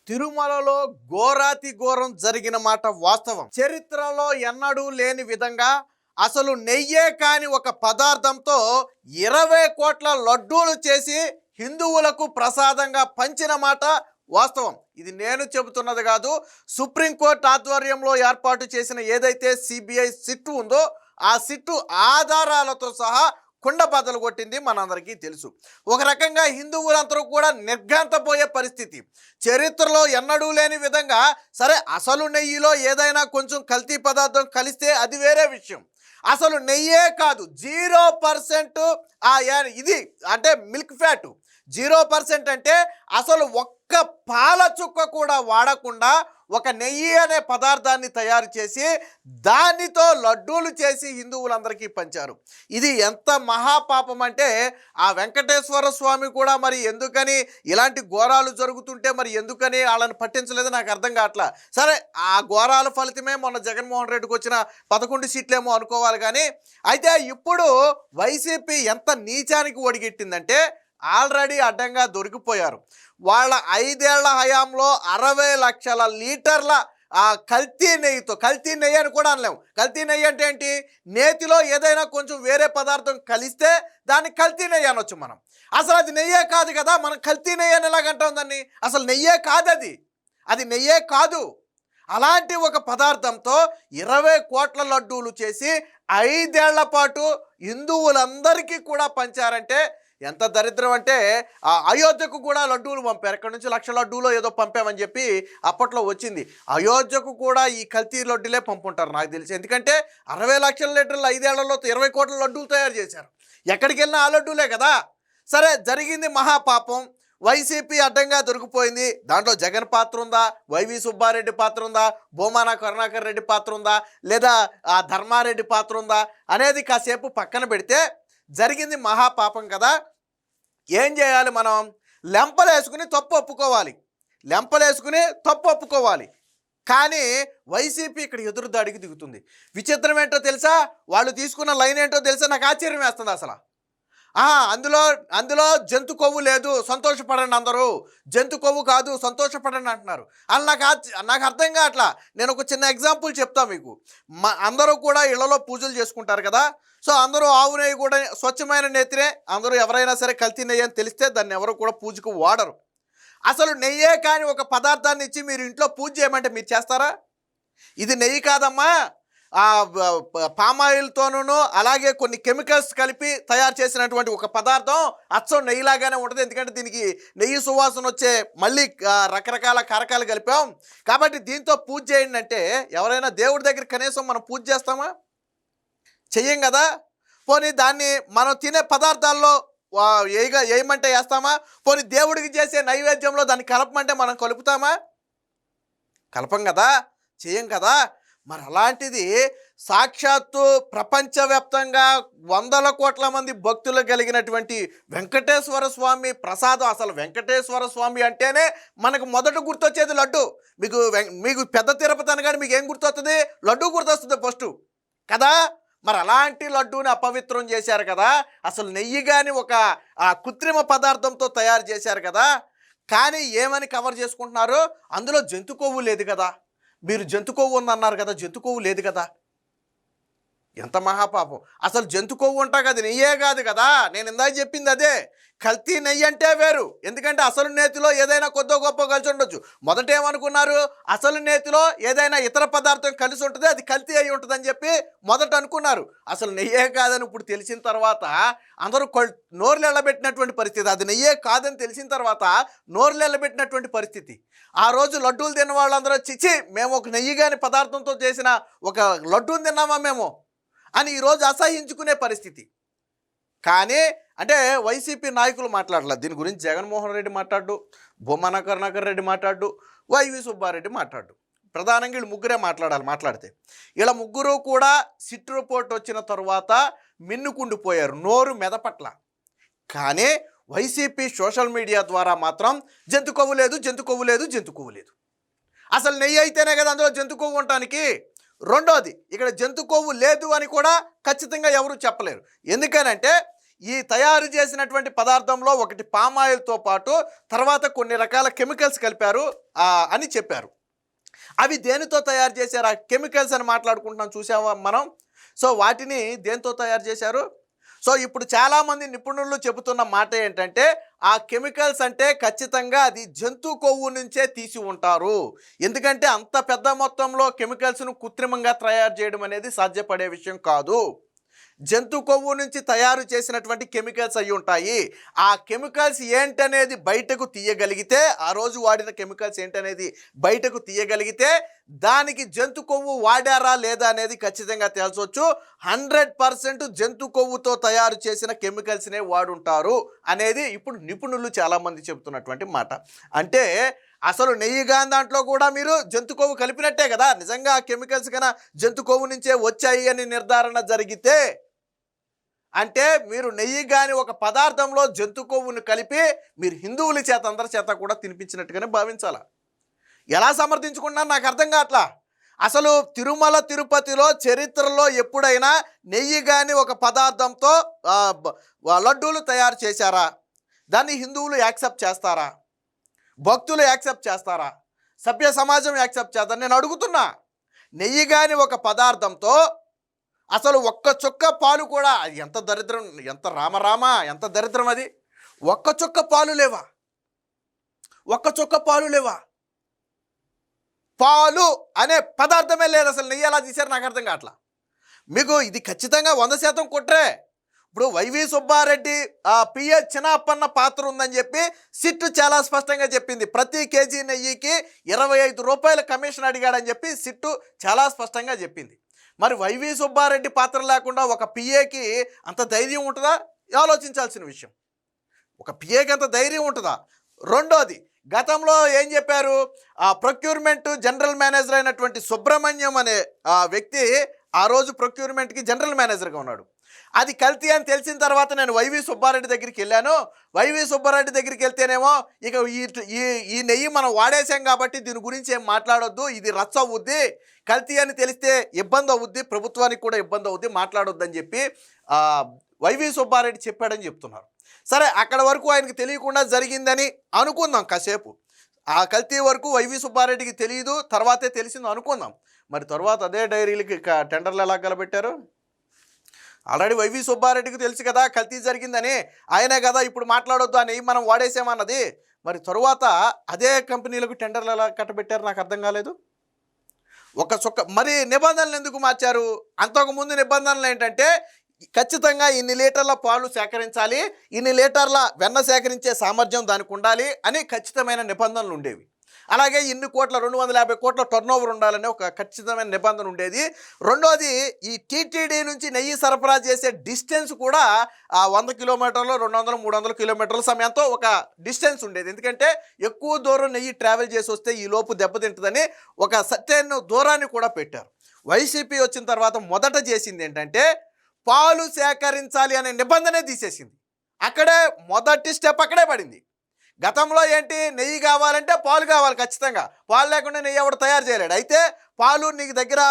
తిరుమలలో ఘోరాతి ఘోరం జరిగిన మాట వాస్తవం. చరిత్రలో ఎన్నడూ లేని విధంగా అసలు నెయ్యే కాని ఒక పదార్థంతో 20 కోట్ల లడ్డూలు చేసి హిందువులకు ప్రసాదంగా పంచిన మాట వాస్తవం. ఇది నేను చెబుతున్నది కాదు. సుప్రీంకోర్టు ఆధ్వర్యంలో ఏర్పాటు చేసిన ఏదైతే సిబిఐ సిట్టు ఉందో ఆ సిట్టు ఆధారాలతో సహా కుండ బద్దలు కొట్టింది మనందరికీ తెలుసు. ఒక రకంగా హిందువులందరూ కూడా నిర్ఘాంతపోయే పరిస్థితి. చరిత్రలో ఎన్నడూ లేని విధంగా సరే అసలు నెయ్యిలో ఏదైనా కొంచెం కల్తీ పదార్థం కలిస్తే అది వేరే విషయం. అసలు నెయ్యే కాదు 0% ఇది అంటే మిల్క్ ఫ్యాట్ 0% అంటే అసలు ఒక్క పాల చుక్క కూడా వాడకుండా ఒక నెయ్యి అనే పదార్థాన్ని తయారు చేసి దానితో లడ్డూలు చేసి హిందువులందరికీ పంచారు. ఇది ఎంత మహాపాపం అంటే ఆ వెంకటేశ్వర స్వామి కూడా మరి ఎందుకని ఇలాంటి ఘోరాలు జరుగుతుంటే మరి ఎందుకని వాళ్ళని పట్టించలేదు నాకు అర్థం కావట్లా. సరే ఆ ఘోరాల ఫలితమే మొన్న జగన్మోహన్ రెడ్డికి వచ్చిన 11 సీట్లేమో అనుకోవాలి. కానీ అయితే ఇప్పుడు వైసీపీ ఎంత నీచానికి ఒడిగెట్టిందంటే ఆల్రెడీ అడ్డంగా దొరికిపోయారు. వాళ్ళ 5 ఏళ్ల హయాంలో 60 లక్షల లీటర్ల కల్తీ నెయ్యితో, కల్తీ నెయ్యి అని కూడా అనలేము. కల్తీ నెయ్యి అంటే ఏంటి? నేతిలో ఏదైనా కొంచెం వేరే పదార్థం కలిస్తే దాన్ని కల్తీ నెయ్యి అనొచ్చు మనం. అసలు అది నెయ్యే కాదు కదా, మనం కల్తీ నెయ్యి అని ఎలాగంటాం దాన్ని? అసలు నెయ్యే కాదు, అది నెయ్యే కాదు. అలాంటి ఒక పదార్థంతో 20 కోట్ల లడ్డూలు చేసి 5 ఏళ్ల పాటు హిందువులందరికీ కూడా పంచారంటే ఎంత దరిద్రం అంటే అయోధ్యకు కూడా లడ్డూలు పంపారు. ఎక్కడి నుంచి 1,00,000 లడ్డూలో ఏదో పంపామని చెప్పి అప్పట్లో వచ్చింది. అయోధ్యకు కూడా ఈ కల్తీ లడ్డూలే పంపుంటారు నాకు తెలిసి. ఎందుకంటే 60 లక్షల లీటర్లు 5 ఏళ్లలో 20 కోట్ల లడ్డూలు తయారు చేశారు. ఎక్కడికి వెళ్ళినా ఆ లడ్డూలే కదా. సరే జరిగింది మహాపాపం. వైసీపీ అడ్డంగా దొరికిపోయింది. దాంట్లో జగన్ పాత్ర ఉందా, వైవి సుబ్బారెడ్డి పాత్ర ఉందా, భూమాన కరుణాకర్ రెడ్డి పాత్ర ఉందా, లేదా ధర్మారెడ్డి పాత్ర ఉందా అనేది కాసేపు పక్కన పెడితే జరిగింది మహాపాపం కదా. ఏం చేయాలి మనం? లెంపలేసుకుని తప్పు ఒప్పుకోవాలి. కానీ వైసీపీ ఇక్కడ ఎదురుదాడికి దిగుతుంది. విచిత్రం ఏంటో తెలుసా? వాళ్ళు తీసుకున్న లైన్ ఏంటో తెలుసా? నాకు ఆశ్చర్యం వేస్తుంది అసలు. అందులో జంతు కొవ్వు లేదు, సంతోషపడండి అందరూ. జంతు కొవ్వు కాదు, సంతోషపడండి అంటున్నారు. అలా నాకు అర్థం కావట్లా. నేను ఒక చిన్న ఎగ్జాంపుల్ చెప్తా మీకు. అందరూ కూడా ఇళ్లలో పూజలు చేసుకుంటారు కదా. సో అందరూ ఆవు నెయ్యి కూడా స్వచ్ఛమైన నేతినే, అందరూ ఎవరైనా సరే కల్తీ నెయ్యి అని తెలిస్తే దాన్ని ఎవరు కూడా పూజకు వాడరు. అసలు నెయ్యే కానీ ఒక పదార్థాన్ని ఇచ్చి మీరు ఇంట్లో పూజ చేయమంటే మీరు చేస్తారా? ఇది నెయ్యి కాదమ్మా, పామాయిల్తోనూ అలాగే కొన్ని కెమికల్స్ కలిపి తయారు చేసినటువంటి ఒక పదార్థం అచ్చం నెయ్యిలాగానే ఉంటుంది. ఎందుకంటే దీనికి నెయ్యి సువాసన వచ్చే మళ్ళీ రకరకాల కారకాలు కలిపాం కాబట్టి దీంతో పూజ చేయండి అంటే ఎవరైనా దేవుడి దగ్గర కనీసం మనం పూజ చేస్తామా? చెయ్యం కదా. పోనీ దాన్ని మనం తినే పదార్థాల్లో వేయమంటే వేస్తామా? పోనీ దేవుడికి చేసే నైవేద్యంలో దాన్ని కలపమంటే మనం కలుపుతామా? కలపం కదా, చెయ్యం కదా. మరి అలాంటిది సాక్షాత్తు ప్రపంచవ్యాప్తంగా 100 కోట్ల మంది భక్తులు కలిగినటువంటి వెంకటేశ్వర స్వామి ప్రసాదం. అసలు వెంకటేశ్వర స్వామి అంటేనే మనకు మొదట గుర్తొచ్చేది లడ్డు. మీకు పెద్ద తిరుపతి అనగానే మీకు ఏం గుర్తొస్తుంది? లడ్డు గుర్తొస్తుంది ఫస్ట్ కదా. మరి అలాంటి లడ్డూని అపవిత్రం చేశారు కదా. అసలు నెయ్యి కానీ ఒక కృత్రిమ పదార్థంతో తయారు చేశారు కదా. కానీ ఏమని కవర్ చేసుకుంటున్నారు? అందులో జంతు కొవ్వు లేదు కదా, మీరు జంతు కొవ్వు ఉందన్నారు కదా, జంతు కొవ్వు లేదు కదా. ఎంత మహాపాపం. అసలు జంతు కొవ్వు ఉంటా కదా, నెయ్యే కాదు కదా. నేను ఇందాక చెప్పింది అదే. కల్తీ నెయ్యి అంటే వేరు. ఎందుకంటే అసలు నేతిలో ఏదైనా కొద్దో గొప్ప కలిసి ఉండొచ్చు. మొదట ఏమనుకున్నారు? అసలు నేతిలో ఏదైనా ఇతర పదార్థం కలిసి ఉంటుంది, అది కల్తీ అయి ఉంటుందని చెప్పి మొదట అనుకున్నారు. అసలు నెయ్యే కాదని ఇప్పుడు తెలిసిన తర్వాత అందరూ నోరులు ఎళ్ళబెట్టినటువంటి పరిస్థితి. అది నెయ్యే కాదని తెలిసిన తర్వాత నోరులు ఎళ్ళబెట్టినటువంటి పరిస్థితి. ఆ రోజు లడ్డూలు తిన్న వాళ్ళందరూ చిచ్చి మేము ఒక నెయ్యి కాని పదార్థంతో చేసిన ఒక లడ్డూని తిన్నామా మేము అని ఈరోజు అసహించుకునే పరిస్థితి. కానీ అంటే వైసీపీ నాయకులు మాట్లాడలేదు దీని గురించి. జగన్మోహన్ రెడ్డి మాట్లాడు, భూమాన కరుణాకర్ రెడ్డి మాట్లాడు, వైవి సుబ్బారెడ్డి మాట్లాడు. ప్రధానంగా వీళ్ళు ముగ్గురే మాట్లాడితే ఇలా ముగ్గురు కూడా సిట్ రిపోర్ట్ వచ్చిన తర్వాత మిన్నుకుండిపోయారు, నోరు మెదపట్ల. కానీ వైసీపీ సోషల్ మీడియా ద్వారా మాత్రం జంతు కొవ్వు లేదు. అసలు నెయ్యి అయితేనే కదా అందులో జంతు కొవ్వు ఉండటానికి. రెండోది ఇక్కడ జంతు కొవ్వు లేదు అని కూడా ఖచ్చితంగా ఎవరు చెప్పలేరు. ఎందుకనంటే ఈ తయారు చేసినటువంటి పదార్థంలో ఒకటి పామాయిల్తో పాటు తర్వాత కొన్ని రకాల కెమికల్స్ కలిపారు అని చెప్పారు. అవి దేనితో తయారు చేశారు? ఆ కెమికల్స్ అని మాట్లాడుకుంటున్నాం చూసావా మనం. సో వాటిని దేంతో తయారు చేశారు? సో ఇప్పుడు చాలామంది నిపుణులు చెబుతున్న మాట ఏంటంటే ఆ కెమికల్స్ అంటే ఖచ్చితంగా అది జంతు కొవ్వు నుంచే తీసి ఉంటారు. ఎందుకంటే అంత పెద్ద మొత్తంలో కెమికల్స్ను కృత్రిమంగా తయారు చేయడం అనేది సాధ్యపడే విషయం కాదు. జంతు కొవ్వు నుంచి తయారు చేసినటువంటి కెమికల్స్ అయి ఉంటాయి. ఆ కెమికల్స్ ఏంటనేది బయటకు తీయగలిగితే, ఆ రోజు వాడిన కెమికల్స్ ఏంటనేది బయటకు తీయగలిగితే దానికి జంతు కొవ్వు వాడారా లేదా అనేది ఖచ్చితంగా తేల్చవచ్చు. 100% జంతు కొవ్వుతో తయారు చేసిన కెమికల్స్నే వాడుంటారు అనేది ఇప్పుడు నిపుణులు చాలామంది చెబుతున్నటువంటి మాట. అంటే అసలు నెయ్యి గాని దాంట్లో కూడా మీరు జంతు కొవ్వు కలిపినట్టే కదా. నిజంగా ఆ కెమికల్స్ కన్నా జంతు కొవ్వు నుంచే వచ్చాయి అని నిర్ధారణ జరిగితే, అంటే మీరు నెయ్యి కానీ ఒక పదార్థంలో జంతు కొవ్వును కలిపి మీరు హిందువుల చేత అందరి చేత కూడా తినిపించినట్టుగానే భావించాలా. ఎలా సమర్థించుకున్నారు నాకు అర్థం కావట్లా. అసలు తిరుమల తిరుపతిలో చరిత్రలో ఎప్పుడైనా నెయ్యి కానీ ఒక పదార్థంతో లడ్డూలు తయారు చేశారా? దాన్ని హిందువులు యాక్సెప్ట్ చేస్తారా? భక్తులు యాక్సెప్ట్ చేస్తారా? సభ్య సమాజం యాక్సెప్ట్ చేస్తారా? నేను అడుగుతున్నా. నెయ్యి కానీ ఒక పదార్థంతో అసలు ఒక్క చుక్క పాలు కూడా, ఎంత దరిద్రం, ఎంత రామరామ, ఎంత దరిద్రం అది. ఒక్క చుక్క పాలు లేవా? ఒక్క చుక్క పాలు లేవా? పాలు అనే పదార్థమే లేదు. అసలు నెయ్యి ఎలా తీశారు నాకు అర్థం కావట్లా. మీకు ఇది ఖచ్చితంగా 100% కుట్రే. ఇప్పుడు వైవి సుబ్బారెడ్డి పిఎస్ చిన్నప్పన్న పాత్ర ఉందని చెప్పి సిట్టు చాలా స్పష్టంగా చెప్పింది. ప్రతి కేజీ నెయ్యికి 25 రూపాయల కమిషన్ అడిగాడని చెప్పి సిట్టు చాలా స్పష్టంగా చెప్పింది. మరి వైవి సుబ్బారెడ్డి పాత్ర లేకుండా ఒక పిఏకి అంత ధైర్యం ఉంటుందా? ఆలోచించాల్సిన విషయం. ఒక పిఏకి అంత ధైర్యం ఉంటుందా? రెండోది, గతంలో ఏం చెప్పారు? ప్రొక్యూర్మెంట్ జనరల్ మేనేజర్ అయినటువంటి సుబ్రహ్మణ్యం అనే వ్యక్తి ఆ రోజు ప్రొక్యూర్మెంట్కి జనరల్ మేనేజర్గా ఉన్నాడు. అది కల్తీ అని తెలిసిన తర్వాత నేను వైవి సుబ్బారెడ్డి దగ్గరికి వెళ్ళాను. వైవి సుబ్బారెడ్డి దగ్గరికి వెళ్తేనేమో ఇక ఈ నెయ్యి మనం వాడేసాం కాబట్టి దీని గురించి ఏం మాట్లాడొద్దు, ఇది రచ్చ అవుద్ది, కల్తీ అని తెలిస్తే ఇబ్బంది అవుద్ది, ప్రభుత్వానికి కూడా ఇబ్బంది అవుద్ది, మాట్లాడొద్దని చెప్పి వైవి సుబ్బారెడ్డి చెప్పాడని చెప్తున్నారు. సరే, అక్కడ వరకు ఆయనకి తెలియకుండా జరిగిందని అనుకుందాం కాసేపు. ఆ కల్తీ వరకు వైవి సుబ్బారెడ్డికి తెలియదు, తర్వాతే తెలిసిందో అనుకుందాం. మరి తర్వాత అదే డైరీలకి టెండర్లు ఎలా కలబెట్టారు? ఆల్రెడీ వైవి సుబ్బారెడ్డికి తెలుసు కదా కల్తీ జరిగిందని. ఆయనే కదా ఇప్పుడు మాట్లాడొద్దు అని మనం వాడేసామన్నది. మరి తరువాత అదే కంపెనీలకు టెండర్లు ఎలా కట్టబెట్టారు నాకు అర్థం కాలేదు. మరి నిబంధనలు ఎందుకు మార్చారు? అంతకుముందు నిబంధనలు ఏంటంటే ఖచ్చితంగా ఇన్ని లీటర్ల పాలు సేకరించాలి, ఇన్ని లీటర్ల వెన్న సేకరించే సామర్థ్యం దానికి ఉండాలి అని ఖచ్చితమైన నిబంధనలు ఉండేవి. అలాగే ఇన్ని కోట్ల 250 కోట్ల టర్నోవర్ ఉండాలని ఒక ఖచ్చితమైన నిబంధన ఉండేది. రెండోది, ఈ టీటీడీ నుంచి నెయ్యి సరఫరా చేసే డిస్టెన్స్ కూడా 100 కిలోమీటర్లు, 200, 300 కిలోమీటర్ల సమయంతో ఒక డిస్టెన్స్ ఉండేది. ఎందుకంటే ఎక్కువ దూరం నెయ్యి ట్రావెల్ చేసి వస్తే ఈ లోపు దెబ్బతింటుందని ఒక సర్టెన్ దూరాన్ని కూడా పెట్టారు. వైసీపీ వచ్చిన తర్వాత మొదట చేసింది ఏంటంటే పాలు సేకరించాలి అనే నిబంధనే తీసేసింది. అక్కడే మొదటి స్టెప్ అక్కడే పడింది. గతంలో ఏంటి, నెయ్యి కావాలంటే పాలు కావాలి ఖచ్చితంగా, పాలు లేకుండా నెయ్యి ఎవడు తయారు చేయలేడు. అయితే పాలు నీకు దగ్గర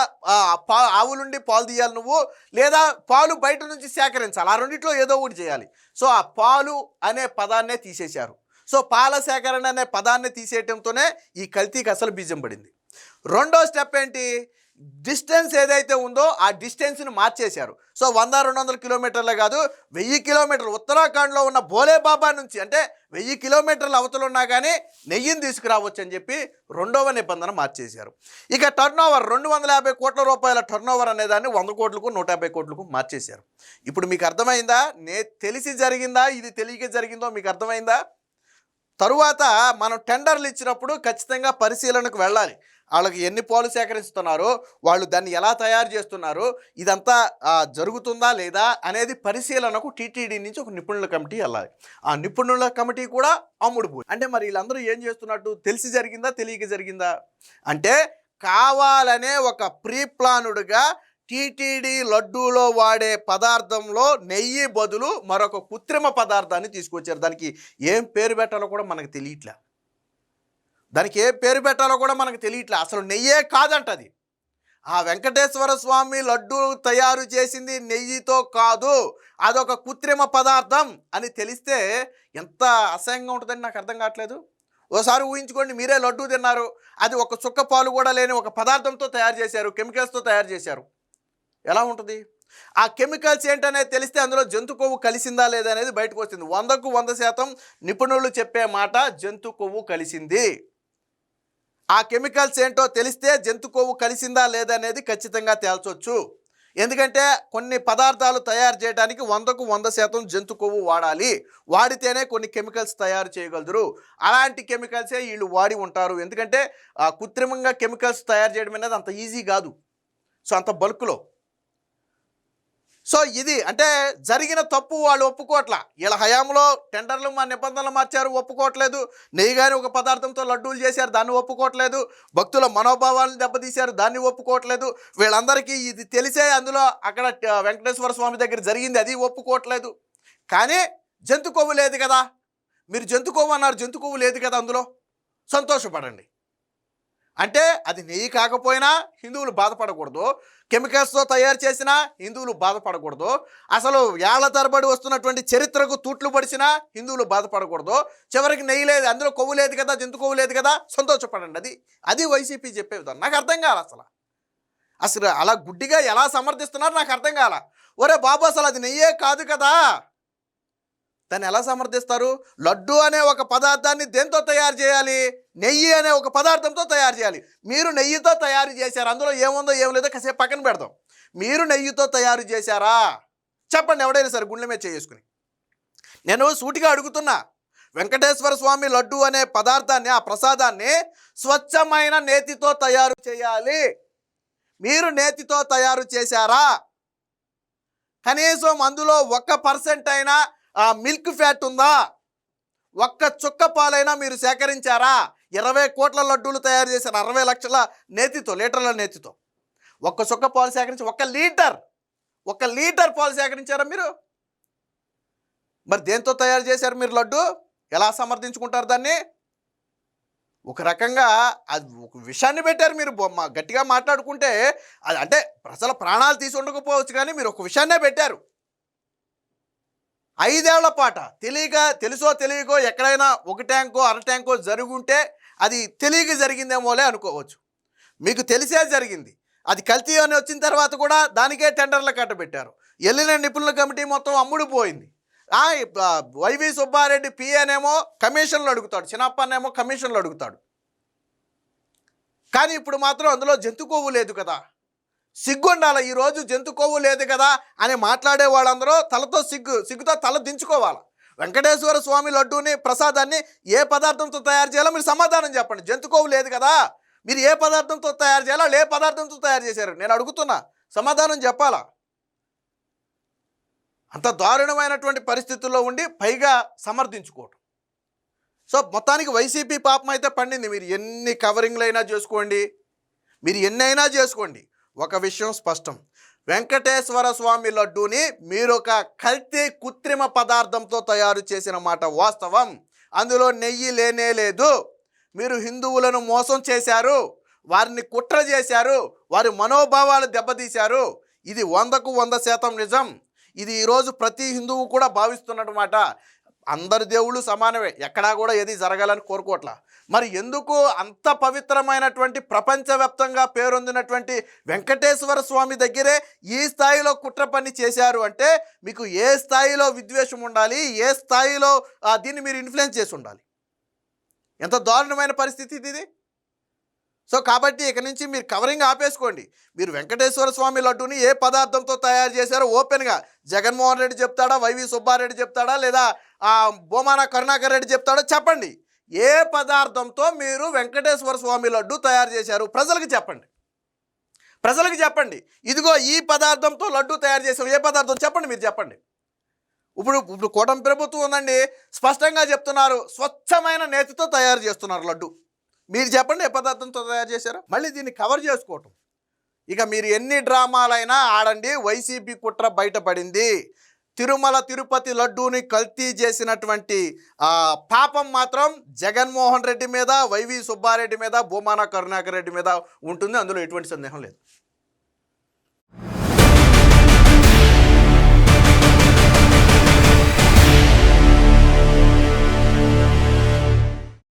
ఆవులుండి పాలు తీయాలి నువ్వు, లేదా పాలు బయట నుంచి సేకరించాలి, ఆ రెండిట్లో ఏదో ఒకటి చేయాలి. సో ఆ పాలు అనే పదాన్నే తీసేశారు. సో పాల సేకరణ అనే పదాన్ని తీసేయటంతోనే ఈ కల్తీకి అసలు బీజం పడింది. రెండో స్టెప్ ఏంటి, డిస్టెన్స్ ఏదైతే ఉందో ఆ డిస్టెన్స్ని మార్చేశారు. సో 100-200 కిలోమీటర్లే కాదు, 1000 కిలోమీటర్లు ఉత్తరాఖండ్లో ఉన్న భోలేబాబా నుంచి, అంటే 1000 కిలోమీటర్ల అవతలు ఉన్నా కానీ నెయ్యిని తీసుకురావచ్చు అని చెప్పి రెండవ నిబంధన మార్చేశారు. ఇక టర్నోవర్ 250 కోట్ల రూపాయల టర్నోవర్ అనేదాన్ని 100 కోట్లకు 150 కోట్లకు మార్చేశారు. ఇప్పుడు మీకు అర్థమైందా? తెలిసి జరిగిందా, ఇది తెలియక జరిగిందో మీకు అర్థమైందా? తరువాత మనం టెండర్లు ఇచ్చినప్పుడు ఖచ్చితంగా పరిశీలనకు వెళ్ళాలి. వాళ్ళకి ఎన్ని పాలు సేకరిస్తున్నారో, వాళ్ళు దాన్ని ఎలా తయారు చేస్తున్నారు, ఇదంతా జరుగుతుందా లేదా అనేది పరిశీలనకు టీటీడీ నుంచి ఒక నిపుణుల కమిటీ వెళ్ళాలి. ఆ నిపుణుల కమిటీ కూడా అమ్ముడు పోయి. అంటే మరి వీళ్ళందరూ ఏం చేస్తున్నట్టు? తెలిసి జరిగిందా, తెలియక జరిగిందా? అంటే కావాలనే ఒక ప్రీ ప్లానుడ్గా టీటీడీ లడ్డూలో వాడే పదార్థంలో నెయ్యి బదులు మరొక కృత్రిమ పదార్థాన్ని తీసుకొచ్చారు. దానికి ఏం పేరు పెట్టాలో కూడా మనకు తెలియట్లే. అసలు నెయ్యే కాదంట అది. ఆ వెంకటేశ్వర స్వామి లడ్డు తయారు చేసింది నెయ్యితో కాదు, అదొక కృత్రిమ పదార్థం అని తెలిస్తే ఎంత అసహ్యంగా ఉంటుందని నాకు అర్థం కావట్లేదు. ఓసారి ఊహించుకోండి, మీరే లడ్డు తిన్నారు, అది ఒక చుక్క పాలు కూడా లేని ఒక పదార్థంతో తయారు చేశారు, కెమికల్స్తో తయారు చేశారు. ఎలా ఉంటుంది? ఆ కెమికల్స్ ఏంటనేది తెలిస్తే అందులో జంతు కొవ్వు కలిసిందా లేదా అనేది బయటకు వచ్చింది. 100కు 100% నిపుణులు చెప్పే మాట జంతు కొవ్వు కలిసింది. ఆ కెమికల్స్ ఏంటో తెలిస్తే జంతు కొవ్వు కలిసిందా లేదా అనేది ఖచ్చితంగా తేల్చొచ్చు. ఎందుకంటే కొన్ని పదార్థాలు తయారు చేయడానికి 100కు 100% జంతు కొవ్వు వాడాలి. వాడితేనే కొన్ని కెమికల్స్ తయారు చేయగలరు. అలాంటి కెమికల్సే వీళ్ళు వాడి ఉంటారు. ఎందుకంటే కృత్రిమంగా కెమికల్స్ తయారు చేయడం అనేది అంత ఈజీ కాదు. సో అంత బల్క్లో. సో ఇది అంటే జరిగిన తప్పు వాళ్ళు ఒప్పుకోవట్లా. వీళ్ళ హయాంలో టెండర్లు మా నిబంధనలు మార్చారు, ఒప్పుకోవట్లేదు. నెయ్యి కానీ ఒక పదార్థంతో లడ్డూలు చేశారు, దాన్ని ఒప్పుకోవట్లేదు. భక్తుల మనోభావాలను దెబ్బతీశారు, దాన్ని ఒప్పుకోవట్లేదు. వీళ్ళందరికీ ఇది తెలిసే అందులో అక్కడ వెంకటేశ్వర స్వామి దగ్గర జరిగింది, అది ఒప్పుకోవట్లేదు. కానీ జంతు కొవ్వు లేదు కదా, మీరు జంతు కొవ్వు అన్నారు, జంతు కొవ్వు లేదు కదా అందులో, సంతోషపడండి. అంటే అది నెయ్యి కాకపోయినా హిందువులు బాధపడకూడదు, కెమికల్స్తో తయారు చేసినా హిందువులు బాధపడకూడదు, అసలు ఏళ్ల తరబడి వస్తున్నటువంటి చరిత్రకు తూట్లు పడిచినా హిందువులు బాధపడకూడదు. చివరికి నెయ్యి లేదు, అందులో కొవ్వు లేదు కదా, జంతు కొవ్వు లేదు కదా, సంతోషపడండి. అది వైసీపీ చెప్పే విధానం. నాకు అర్థం కాల అసలు అలా గుడ్డిగా ఎలా సమర్థిస్తున్నారు నాకు అర్థం కాల. ఒరే బాబు, అసలు అది నెయ్యే కాదు కదా, దాన్ని ఎలా సమర్థిస్తారు? లడ్డు అనే ఒక పదార్థాన్ని దేంతో తయారు చేయాలి? నెయ్యి అనే ఒక పదార్థంతో తయారు చేయాలి. మీరు నెయ్యితో తయారు చేశారు, అందులో ఏముందో ఏం లేదో కాసేపు పక్కన పెడదాం. మీరు నెయ్యితో తయారు చేశారా? చెప్పండి, ఎవడైనా సరే గుండెల మీద చేసుకుని. నేను సూటిగా అడుగుతున్నా, వెంకటేశ్వర స్వామి లడ్డు అనే పదార్థాన్ని, ఆ ప్రసాదాన్ని స్వచ్ఛమైన నేతితో తయారు చేయాలి. మీరు నేతితో తయారు చేశారా? కనీసం అందులో 1% అయినా మిల్క్ ఫ్యాట్ ఉందా? ఒక్క చుక్క పాలైనా మీరు సేకరించారా? 20 కోట్ల లడ్డూలు తయారు చేశారు 60 లక్షల నేతితో, లీటర్ల నేతితో. ఒక్క చుక్క పాలు సేకరించి 1 లీటర్ పాలు సేకరించారా మీరు? మరి దేంతో తయారు చేశారు మీరు లడ్డు? ఎలా సమర్థించుకుంటారు దాన్ని? ఒక రకంగా అది ఒక విషయాన్ని పెట్టారు మీరు. గట్టిగా మాట్లాడుకుంటే అది అంటే ప్రజల ప్రాణాలు తీసి ఉండకపోవచ్చు, కానీ మీరు ఒక విషయాన్నే పెట్టారు. 5 ఏళ్ల పాట తెలుసో తెలియకో ఎక్కడైనా 1 ట్యాంకో 1/2 ట్యాంకో జరుగుంటే అది తెలియక జరిగిందేమోలే అనుకోవచ్చు. మీకు తెలిసే జరిగింది. అది కల్తీ అని వచ్చిన తర్వాత కూడా దానికే టెండర్లు కట్టబెట్టారు. వెళ్ళిన నిపుణుల కమిటీ మొత్తం అమ్ముడు పోయింది. వైవి సుబ్బారెడ్డి పిఏనేమో కమిషన్లు అడుగుతాడు, చిన్నప్పనేమో కమిషన్లు అడుగుతాడు. కానీ ఇప్పుడు మాత్రం అందులో జంతు కొవ్వు లేదు కదా, సిగ్గుండాలి. ఈరోజు జంతు కొవ్వు లేదు కదా అని మాట్లాడే వాళ్ళందరూ తలతో సిగ్గుతో తల దించుకోవాలి. వెంకటేశ్వర స్వామి లడ్డూని, ప్రసాదాన్ని ఏ పదార్థంతో తయారు చేయాలో మీరు సమాధానం చెప్పండి. జంతు కొవ్వు లేదు కదా, మీరు ఏ పదార్థంతో తయారు చేయాలో, ఏ పదార్థంతో తయారు చేశారు నేను అడుగుతున్నా, సమాధానం చెప్పాలా? అంత దారుణమైనటువంటి పరిస్థితుల్లో ఉండి పైగా సమర్థించుకోవటం. సో మొత్తానికి వైసీపీ పాపం అయితే పండింది. మీరు ఎన్ని కవరింగ్లు అయినా చేసుకోండి, మీరు ఎన్నైనా చేసుకోండి, ఒక విషయం స్పష్టం, వెంకటేశ్వర స్వామి లడ్డూని మీరు ఒక కల్తీ కృత్రిమ పదార్థంతో తయారు చేసిన మాట వాస్తవం. అందులో నెయ్యి లేనే లేదు. మీరు హిందువులను మోసం చేశారు, వారిని కుట్ర చేశారు, వారి మనోభావాలు దెబ్బతీశారు. ఇది 100కు 100% నిజం. ఇది ఈరోజు ప్రతి హిందువు కూడా భావిస్తున్నమాట. అందరి దేవుళ్ళు సమానమే, ఎక్కడా కూడా ఏది జరగాలని కోరుకోవట్లా. మరి ఎందుకు అంత పవిత్రమైనటువంటి ప్రపంచవ్యాప్తంగా పేరొందినటువంటి వెంకటేశ్వర స్వామి దగ్గరే ఈ స్థాయిలో కుట్ర పని చేశారు అంటే మీకు ఏ స్థాయిలో విద్వేషం ఉండాలి, ఏ స్థాయిలో దీన్ని మీరు ఇన్ఫ్లుయెన్స్ చేసి ఉండాలి? ఎంత దారుణమైన పరిస్థితి ఇది. సో కాబట్టి ఇక నుంచి మీరు కవరింగ్ ఆపేసుకోండి. మీరు వెంకటేశ్వర స్వామి లడ్డూని ఏ పదార్థంతో తయారు చేశారో ఓపెన్గా జగన్మోహన్ రెడ్డి చెప్తాడా, వైవి సుబ్బారెడ్డి చెప్తాడా, లేదా బొమాన కరుణాకర్ రెడ్డి చెప్తాడో చెప్పండి. ఏ పదార్థంతో మీరు వెంకటేశ్వర స్వామి లడ్డు తయారు చేశారు ప్రజలకు చెప్పండి. ప్రజలకు చెప్పండి, ఇదిగో ఈ పదార్థంతో లడ్డు తయారు చేశారు, ఏ పదార్థం చెప్పండి, మీరు చెప్పండి. ఇప్పుడు కూటమి ప్రభుత్వం ఉందండి, స్పష్టంగా చెప్తున్నారు, స్వచ్ఛమైన నేతితో తయారు చేస్తున్నారు లడ్డు. మీరు చెప్పండి ఏ పదార్థంతో తయారు చేశారు. మళ్ళీ దీన్ని కవర్ చేసుకోవటం. ఇక మీరు ఎన్ని డ్రామాలైనా ఆడండి, వైసీపీ కుట్ర బయటపడింది. తిరుమల తిరుపతి లడ్డూని కల్తీ చేసినటువంటి పాపం మాత్రం జగన్మోహన్ రెడ్డి మీద, వైవి సుబ్బారెడ్డి మీద, బొమాన కరుణాకర్ రెడ్డి మీద ఉంటుంది. అందులో ఎటువంటి సందేహం లేదు.